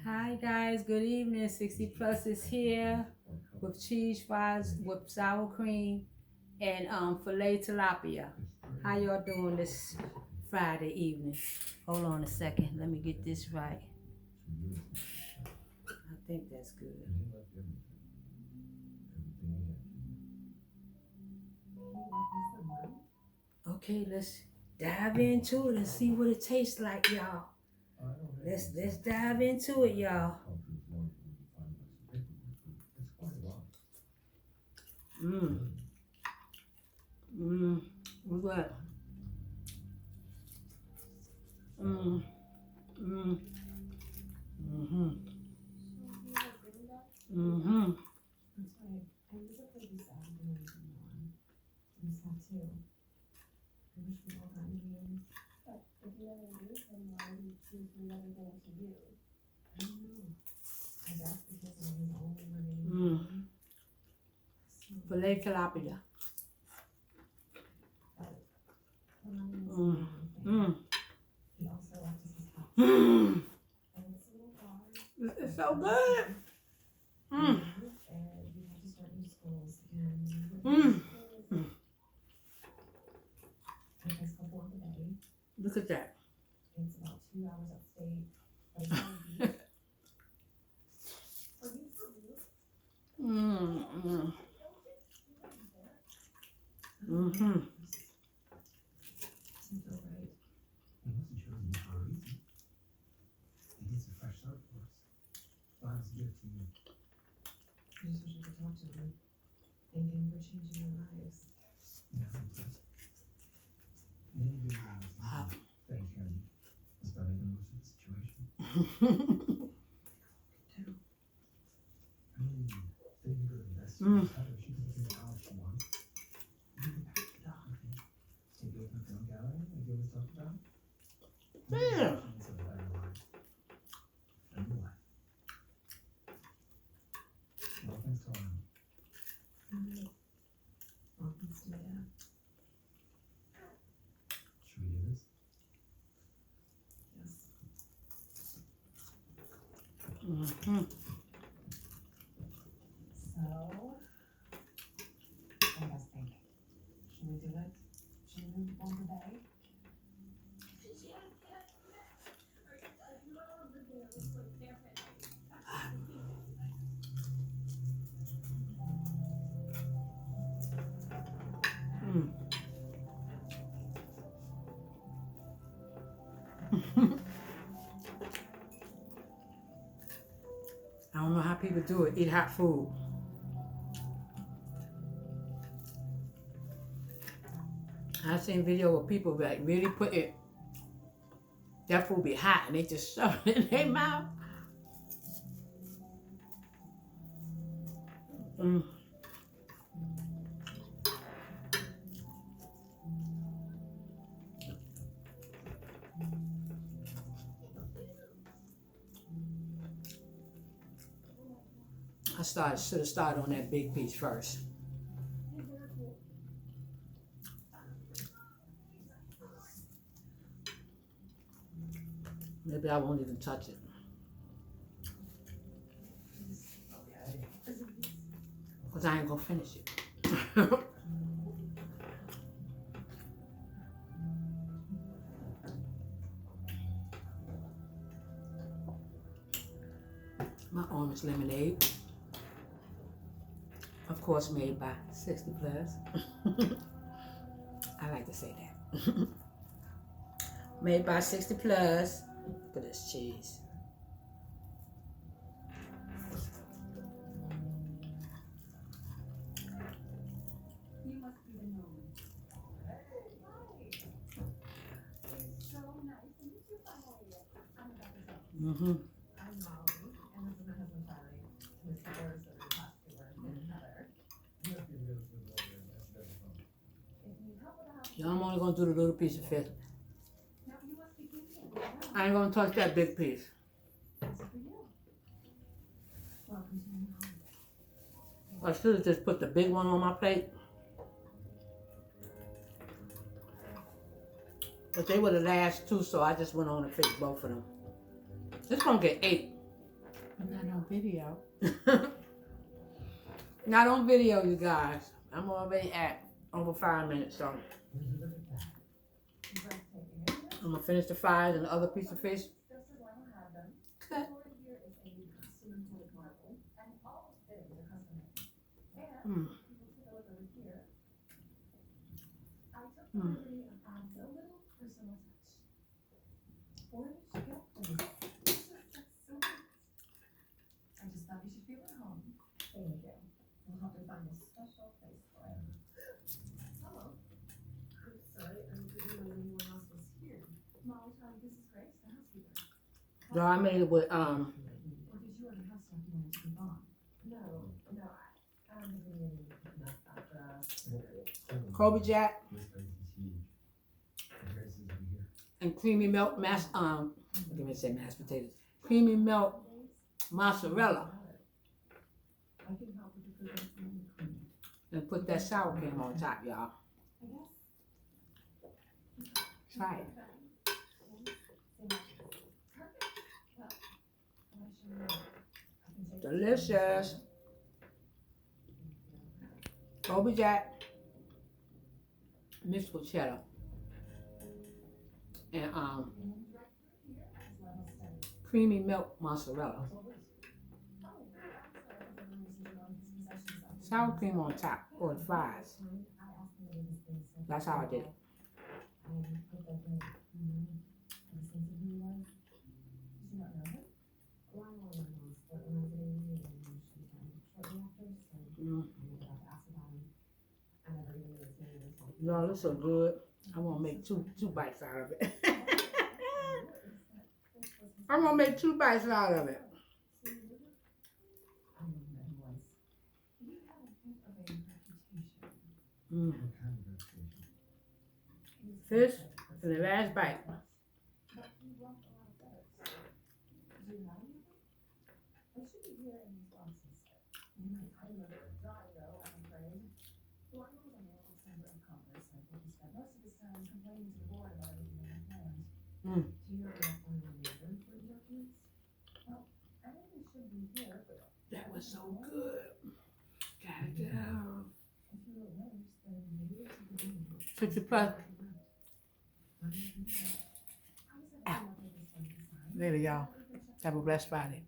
Hi guys, good evening. 60 Plus is here with cheese fries with sour cream and filet tilapia. How y'all doing this Friday evening? Hold on a second. Let me get this right. I think that's good. Okay, let's dive into it and see what it tastes like, y'all. Let's dive into it, y'all. Mmm. Mmm. What's that? Mmm. Mmm. Mm-hmm. Mm-hmm. Mm. Filet tilapia. Mm. Mm. Mm. It's so good. Mm. Mm. Mm. Look at that. Mm. Mm. Mm-hmm. Mm. Yeah. Mm-hmm. Mm. I don't know how people do it. Eat hot food. I've seen video of people like really put it. That food be hot and they just shove it in their mouth. Mm. Should have started on that big piece first. Maybe I won't even touch it. Because I ain't gonna finish it. My orange lemonade. Of course made by 60 Plus. I like to say that. Made by 60 Plus. Look at this cheese. Mm-hmm. Yeah, I'm only gonna do the little piece of fish. I ain't gonna touch that big piece. I should have just put the big one on my plate. But they were the last two, so I just went on and fixed both of them. It's gonna get 8. video. Not on video, you guys. I'm already at over 5 minutes, so I'm gonna finish the fries and the other piece of fish. Okay. Mm. Mm. So I made it with Kobe Jack and creamy milk I didn't say mashed potatoes. Creamy milk mozzarella. And put that sour cream on top, y'all. Try it. Delicious. Kobe Jack mixed with cheddar. And creamy milk mozzarella. Sour cream on top or the fries. That's how I did it. Y'all, it's so good. I'm gonna make two bites out of it. I'm gonna make 2 bites out of it. Mm. Fish and the last bite. Mm. That was so good. Gotta go. 60 plus. Out. Later, y'all. Have a blessed Friday.